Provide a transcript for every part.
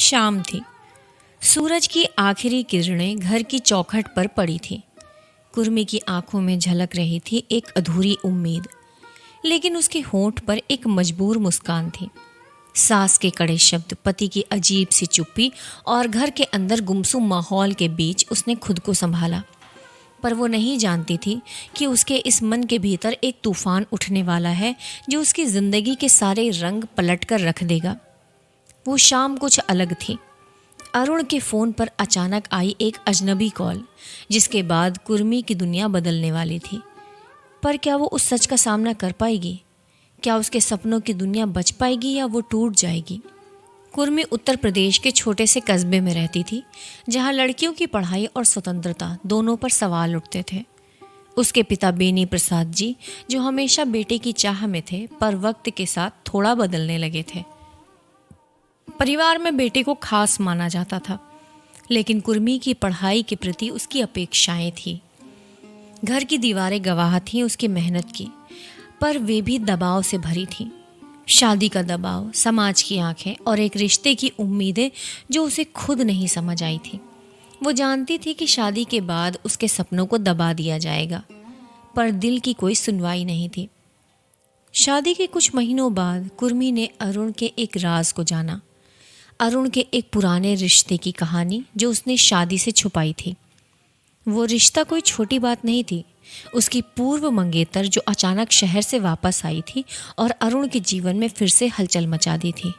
शाम थी। सूरज की आखिरी किरणें घर की चौखट पर पड़ी थी। कुर्मी की आंखों में झलक रही थी एक अधूरी उम्मीद, लेकिन उसके होंठ पर एक मजबूर मुस्कान थी। सास के कड़े शब्द, पति की अजीब सी चुप्पी और घर के अंदर गुमसुम माहौल के बीच उसने खुद को संभाला। पर वो नहीं जानती थी कि उसके इस मन के भीतर एक तूफान उठने वाला है जो उसकी ज़िंदगी के सारे रंग पलट कर रख देगा। वो शाम कुछ अलग थी। अरुण के फ़ोन पर अचानक आई एक अजनबी कॉल, जिसके बाद कुर्मी की दुनिया बदलने वाली थी। पर क्या वो उस सच का सामना कर पाएगी? क्या उसके सपनों की दुनिया बच पाएगी या वो टूट जाएगी? कुर्मी उत्तर प्रदेश के छोटे से कस्बे में रहती थी, जहाँ लड़कियों की पढ़ाई और स्वतंत्रता दोनों पर सवाल उठते थे। उसके पिता बेनी प्रसाद जी, जो हमेशा बेटे की चाह में थे, पर वक्त के साथ थोड़ा बदलने लगे थे। परिवार में बेटे को खास माना जाता था, लेकिन कुर्मी की पढ़ाई के प्रति उसकी अपेक्षाएं थी। घर की दीवारें गवाह थीं उसकी मेहनत की, पर वे भी दबाव से भरी थीं। शादी का दबाव, समाज की आंखें और एक रिश्ते की उम्मीदें जो उसे खुद नहीं समझ आई थी। वो जानती थी कि शादी के बाद उसके सपनों को दबा दिया जाएगा, पर दिल की कोई सुनवाई नहीं थी। शादी के कुछ महीनों बाद कुर्मी ने अरुण के एक राज को जाना। अरुण के एक पुराने रिश्ते की कहानी जो उसने शादी से छुपाई थी। वो रिश्ता कोई छोटी बात नहीं थी। उसकी पूर्व मंगेतर जो अचानक शहर से वापस आई थी और अरुण के जीवन में फिर से हलचल मचा दी थी।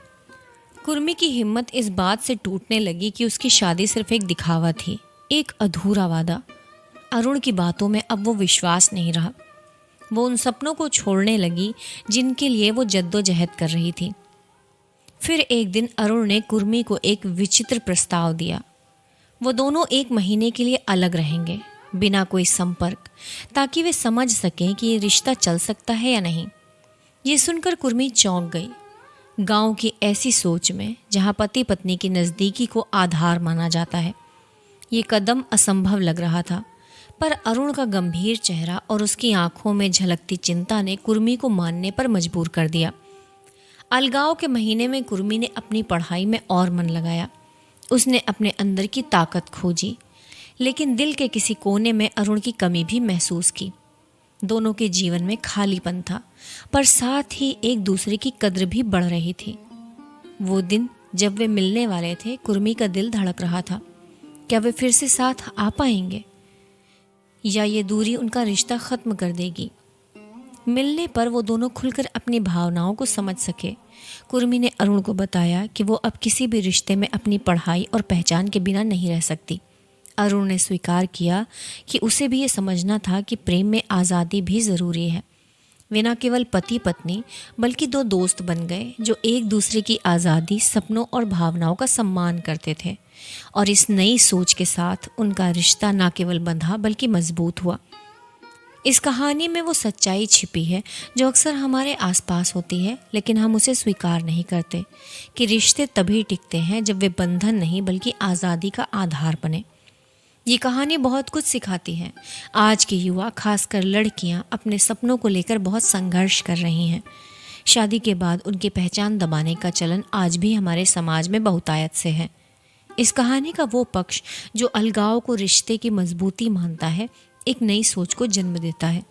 कुर्मी की हिम्मत इस बात से टूटने लगी कि उसकी शादी सिर्फ एक दिखावा थी, एक अधूरा वादा। अरुण की बातों में अब वो विश्वास नहीं रहा। वो उन सपनों को छोड़ने लगी जिनके लिए वो जद्दोजहद कर रही थी। फिर एक दिन अरुण ने कुर्मी को एक विचित्र प्रस्ताव दिया। वो दोनों 1 महीने के लिए अलग रहेंगे, बिना कोई संपर्क, ताकि वे समझ सकें कि ये रिश्ता चल सकता है या नहीं। ये सुनकर कुर्मी चौंक गई। गांव की ऐसी सोच में, जहां पति पत्नी की नज़दीकी को आधार माना जाता है, ये कदम असंभव लग रहा था। पर अरुण का गंभीर चेहरा और उसकी आंखों में झलकती चिंता ने कुर्मी को मानने पर मजबूर कर दिया। अलगाव के महीने में कुर्मी ने अपनी पढ़ाई में और मन लगाया। उसने अपने अंदर की ताकत खोजी, लेकिन दिल के किसी कोने में अरुण की कमी भी महसूस की। दोनों के जीवन में खालीपन था, पर साथ ही एक दूसरे की कद्र भी बढ़ रही थी। वो दिन जब वे मिलने वाले थे, कुर्मी का दिल धड़क रहा था। क्या वे फिर से साथ आ पाएंगे, या ये दूरी उनका रिश्ता खत्म कर देगी? मिलने पर वो दोनों खुलकर अपनी भावनाओं को समझ सके। कुर्मी ने अरुण को बताया कि वो अब किसी भी रिश्ते में अपनी पढ़ाई और पहचान के बिना नहीं रह सकती। अरुण ने स्वीकार किया कि उसे भी ये समझना था कि प्रेम में आज़ादी भी ज़रूरी है। वे न केवल पति पत्नी बल्कि 2 दोस्त बन गए जो एक दूसरे की आज़ादी, सपनों और भावनाओं का सम्मान करते थे। और इस नई सोच के साथ उनका रिश्ता न केवल बंधा बल्कि मजबूत हुआ। इस कहानी में वो सच्चाई छिपी है जो अक्सर हमारे आसपास होती है, लेकिन हम उसे स्वीकार नहीं करते कि रिश्ते तभी टिकते हैं जब वे बंधन नहीं बल्कि आज़ादी का आधार बने। ये कहानी बहुत कुछ सिखाती है। आज के युवा, खासकर लड़कियां, अपने सपनों को लेकर बहुत संघर्ष कर रही हैं। शादी के बाद उनकी पहचान दबाने का चलन आज भी हमारे समाज में बहुतायत से है। इस कहानी का वो पक्ष जो अलगाव को रिश्ते की मजबूती मानता है, एक नई सोच को जन्म देता है,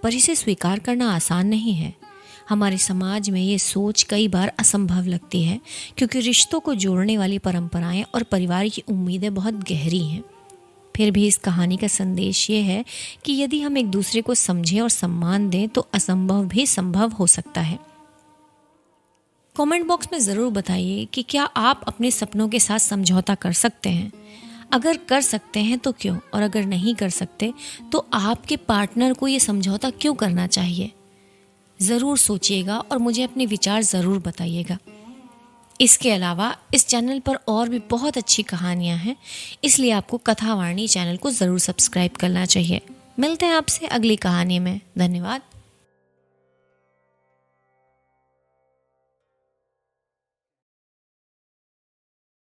पर इसे स्वीकार करना आसान नहीं है। हमारे समाज में ये सोच कई बार असंभव लगती है, क्योंकि रिश्तों को जोड़ने वाली परंपराएं और परिवार की उम्मीदें बहुत गहरी हैं। फिर भी इस कहानी का संदेश ये है कि यदि हम एक दूसरे को समझें और सम्मान दें तो असंभव भी संभव हो सकता है। कमेंट बॉक्स में ज़रूर बताइए कि क्या आप अपने सपनों के साथ समझौता कर सकते हैं? अगर कर सकते हैं तो क्यों, और अगर नहीं कर सकते तो आपके पार्टनर को ये समझौता क्यों करना चाहिए? ज़रूर सोचिएगा और मुझे अपने विचार ज़रूर बताइएगा। इसके अलावा इस चैनल पर और भी बहुत अच्छी कहानियाँ हैं, इसलिए आपको कथावाणी चैनल को ज़रूर सब्सक्राइब करना चाहिए। मिलते हैं आपसे अगली कहानी में। धन्यवाद।